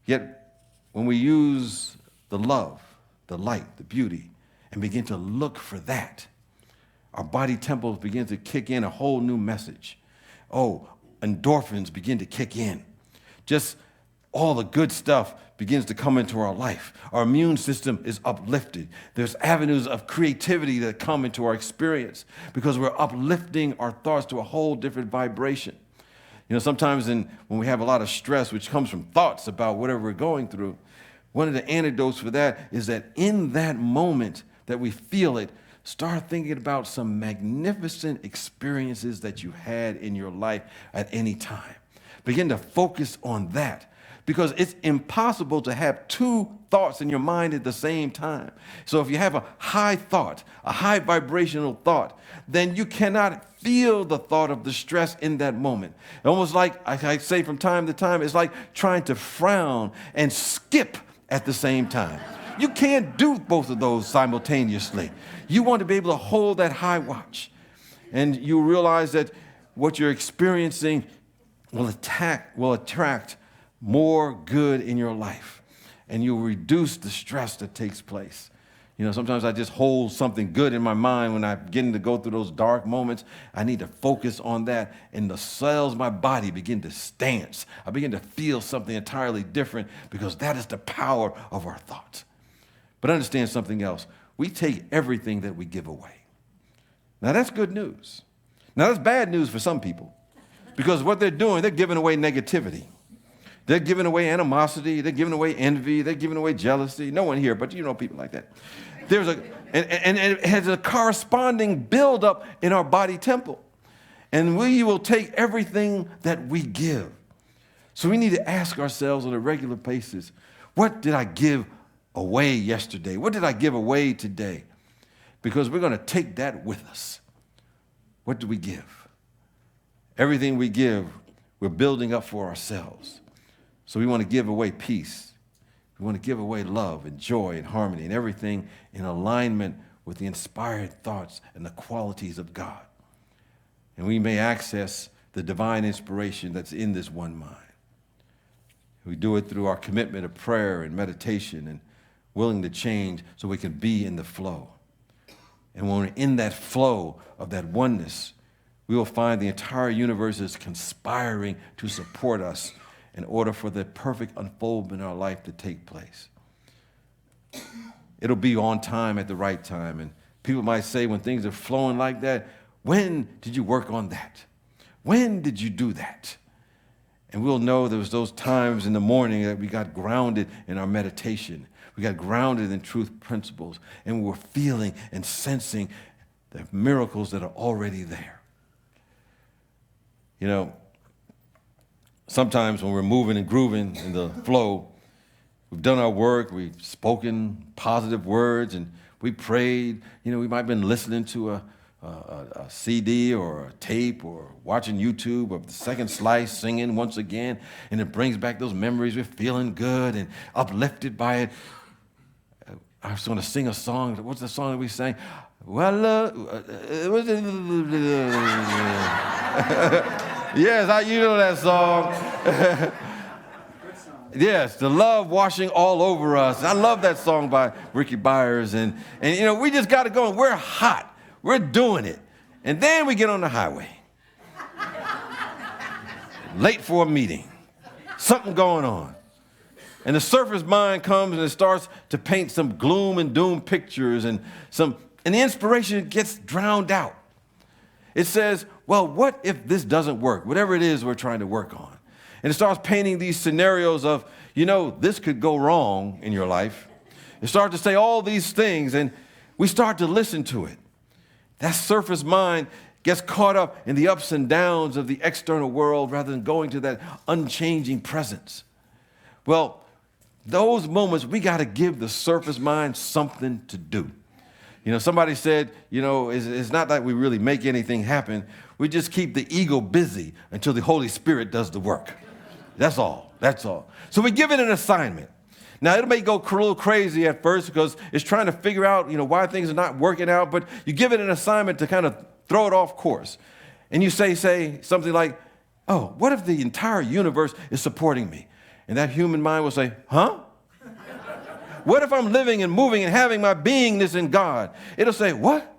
Yet when we use the love, the light, the beauty, and begin to look for that, our body temples begin to kick in a whole new message. Oh, endorphins begin to kick in. Just all the good stuff begins to come into our life. Our immune system is uplifted. There's avenues of creativity that come into our experience because we're uplifting our thoughts to a whole different vibration. You know, sometimes when we have a lot of stress, which comes from thoughts about whatever we're going through, one of the antidotes for that is that in that moment that we feel it, start thinking about some magnificent experiences that you had in your life at any time. Begin to focus on that. Because it's impossible to have two thoughts in your mind at the same time. So if you have a high thought, a high vibrational thought, then you cannot feel the thought of the stress in that moment. Almost like I say from time to time, it's like trying to frown and skip at the same time. You can't do both of those simultaneously. You want to be able to hold that high watch. And you realize that what you're experiencing will attract more good in your life, and you'll reduce the stress that takes place. You know, sometimes I just hold something good in my mind when I'm getting to go through those dark moments. I need to focus on that, and the cells of my body begin to dance. I begin to feel something entirely different because that is the power of our thoughts. But understand something else. We take everything that we give away. Now, that's good news. Now, that's bad news for some people because what they're doing, they're giving away negativity. They're giving away animosity. They're giving away envy. They're giving away jealousy. No one here, but you know people like that. And it has a corresponding buildup in our body temple. And we will take everything that we give. So we need to ask ourselves on a regular basis, what did I give away yesterday? What did I give away today? Because we're going to take that with us. What do we give? Everything we give, we're building up for ourselves. So we want to give away peace. We want to give away love and joy and harmony and everything in alignment with the inspired thoughts and the qualities of God. And we may access the divine inspiration that's in this one mind. We do it through our commitment of prayer and meditation and willing to change so we can be in the flow. And when we're in that flow of that oneness, we will find the entire universe is conspiring to support us in order for the perfect unfoldment in our life to take place. It'll be on time at the right time. And people might say when things are flowing like that, when did you work on that? When did you do that? And we'll know there was those times in the morning that we got grounded in our meditation. We got grounded in truth principles. And we were feeling and sensing the miracles that are already there. You know, sometimes when we're moving and grooving in the flow, we've done our work, we've spoken positive words, and we prayed. You know, we might have been listening to a CD or a tape or watching YouTube of the second slice, singing once again, and it brings back those memories. We're feeling good and uplifted by it. I was going to sing a song. What's the song that we sang? Well, yes, you know that song. Yes, the love washing all over us. I love that song by Ricky Byers. And you know, we just got it going. We're hot. We're doing it. And then we get on the highway. Late for a meeting. Something going on. And the surface mind comes and it starts to paint some gloom and doom pictures and the inspiration gets drowned out. It says, well, what if this doesn't work? Whatever it is we're trying to work on. And it starts painting these scenarios of, you know, this could go wrong in your life. It starts to say all these things and we start to listen to it. That surface mind gets caught up in the ups and downs of the external world rather than going to that unchanging presence. Well, those moments, we got to give the surface mind something to do. You know, somebody said, you know, it's not that we really make anything happen. We just keep the ego busy until the Holy Spirit does the work. That's all. That's all. So we give it an assignment. Now, it may go a little crazy at first because it's trying to figure out, you know, why things are not working out, but you give it an assignment to kind of throw it off course. And you say something like, oh, what if the entire universe is supporting me? And that human mind will say, huh? What if I'm living and moving and having my beingness in God? It'll say, what?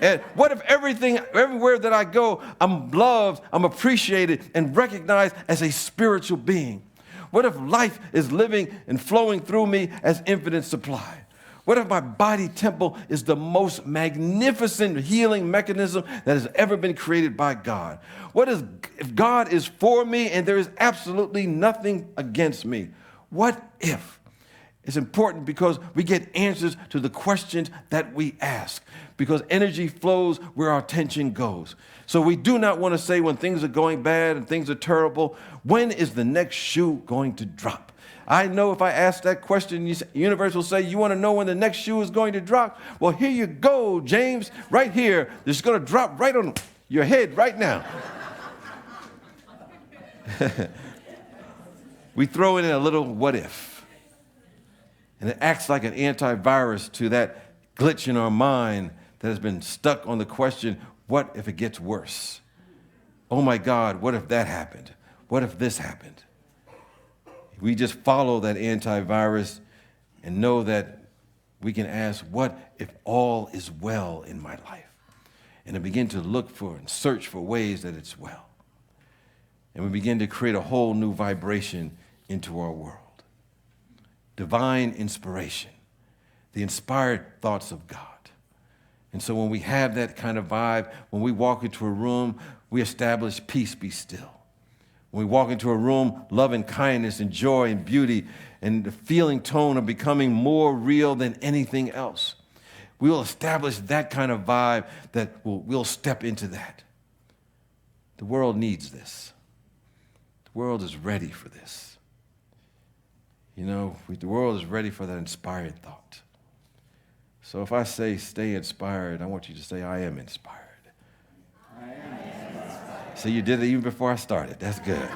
And what if everywhere that I go, I'm loved, I'm appreciated, and recognized as a spiritual being? What if life is living and flowing through me as infinite supply? What if my body temple is the most magnificent healing mechanism that has ever been created by God? What if God is for me and there is absolutely nothing against me? What if? It's important because we get answers to the questions that we ask, because energy flows where our attention goes. So we do not want to say when things are going bad and things are terrible, when is the next shoe going to drop? I know if I ask that question, the universe will say, you want to know when the next shoe is going to drop? Well, here you go, James, right here. It's going to drop right on your head right now. We throw in a little what if. And it acts like an antivirus to that glitch in our mind that has been stuck on the question, what if it gets worse? Oh my God, what if that happened? What if this happened? We just follow that antivirus and know that we can ask, what if all is well in my life? And then begin to look for and search for ways that it's well. And we begin to create a whole new vibration into our world. Divine inspiration, the inspired thoughts of God. And so when we have that kind of vibe, when we walk into a room, we establish peace, be still. When we walk into a room, love and kindness and joy and beauty and the feeling tone of becoming more real than anything else. We will establish that kind of vibe that we'll step into that. The world needs this. The world is ready for this. You know, the world is ready for that inspired thought. So if I say stay inspired, I want you to say I am inspired. I am inspired. So you did it even before I started. That's good.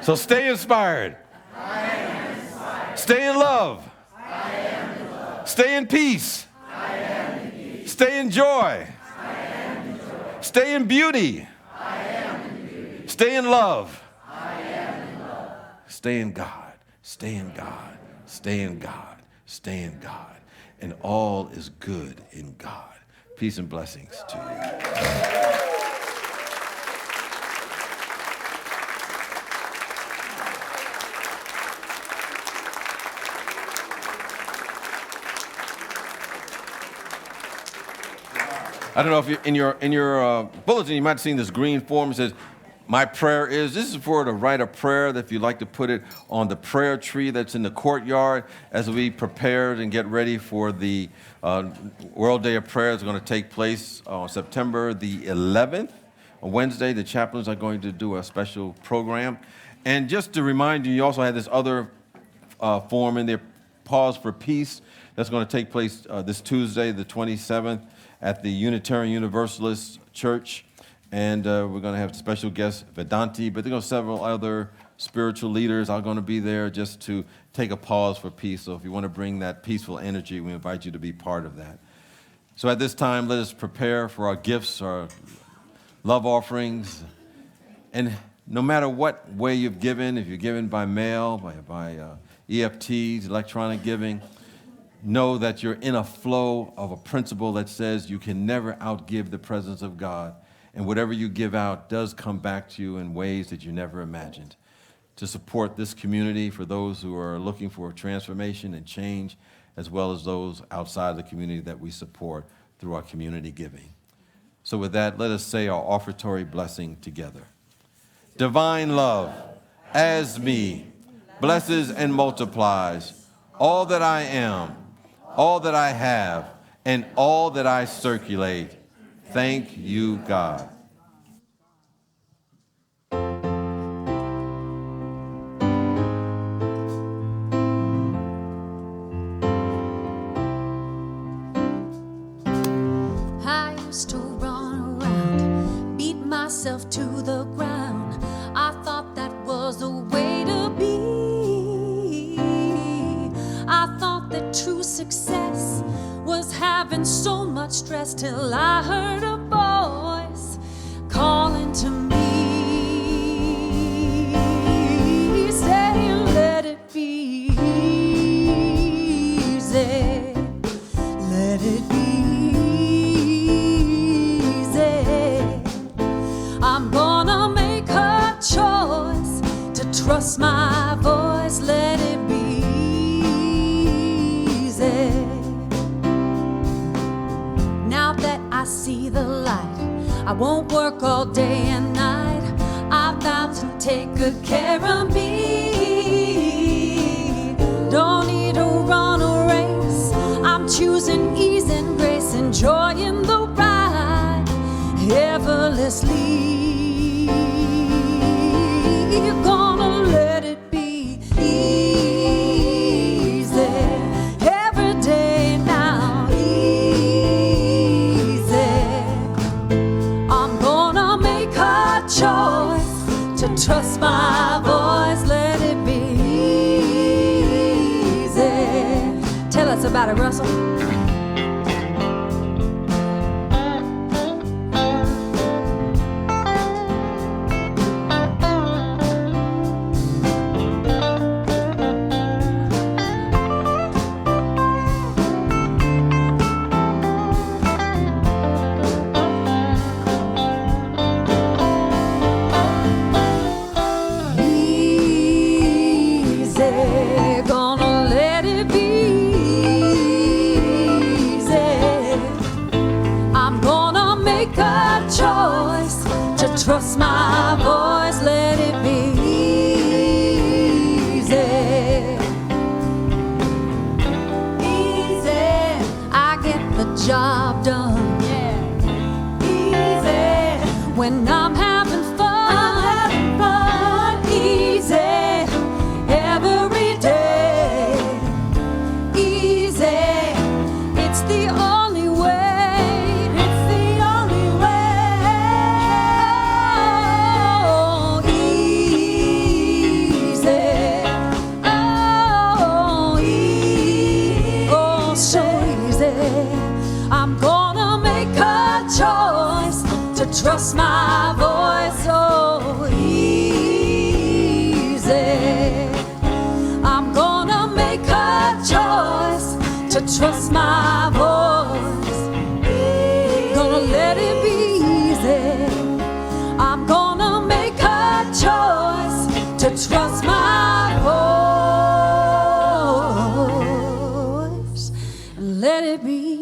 So stay inspired. I am inspired. Stay in love. I am in love. Stay in peace. I am in peace. Stay in joy. I am in joy. Stay in beauty. I am in beauty. Stay in love. I am in love. Stay in God. Stay in God, stay in God, stay in God, and all is good in God. Peace and blessings to you. I don't know if in your bulletin you might have seen this green form. It says, my prayer is, this is for to write a prayer that if you'd like to put it on the prayer tree that's in the courtyard as we prepare and get ready for the World Day of Prayer that's going to take place on September the 11th. On Wednesday, the chaplains are going to do a special program. And just to remind you, you also have this other form in there, Pause for Peace, that's going to take place this Tuesday, the 27th, at the Unitarian Universalist Church. And we're going to have special guest Vedanti, but there are several other spiritual leaders are going to be there just to take a pause for peace. So if you want to bring that peaceful energy, we invite you to be part of that. So at this time, let us prepare for our gifts, our love offerings. And no matter what way you've given, if you're given by mail, by EFTs, electronic giving, know that you're in a flow of a principle that says you can never outgive the presence of God. And whatever you give out does come back to you in ways that you never imagined. To support this community for those who are looking for transformation and change, as well as those outside the community that we support through our community giving. So with that, let us say our offertory blessing together. Divine love, as me, blesses and multiplies all that I am, all that I have, and all that I circulate. Thank you, God. just to run around, beat myself to the ground. I thought that was the way to be. I thought that true success was having so much stress till I heard a voice calling to me, saying, let it be easy, let it be easy. I'm gonna make a choice to trust my voice, let it be easy. Now that I see the light, I won't work all day and night. I vow to take good care of me. Don't need to run a race. I'm choosing ease and grace, enjoying the ride effortlessly. You're gonna let it be easy every day now, easy. I'm gonna make a choice to trust my voice, let it be easy. Tell us about it, Russell. Trust my voice, let it be easy. Easy. I get the job done. Yeah. Easy. When I'm having fun, easy. Every day. Easy. It's the only way. Trust my voice, so easy. I'm gonna make a choice to trust my voice. Gonna let it be easy. I'm gonna make a choice to trust my voice and let it be.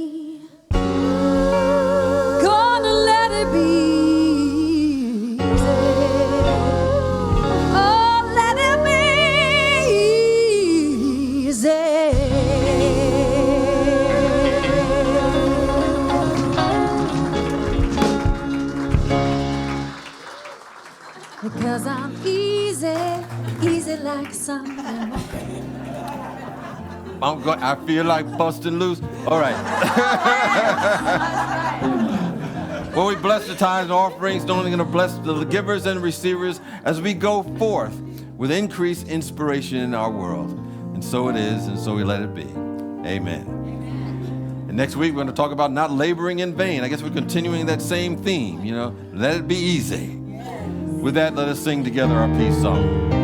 Because I'm easy, easy like something. I feel like busting loose. All right. Well, we bless the tithes and offerings, not only going to bless the givers and receivers as we go forth with increased inspiration in our world. And so it is, and so we let it be. Amen. And next week, we're going to talk about not laboring in vain. I guess we're continuing that same theme, let it be easy. With that, let us sing together our peace song.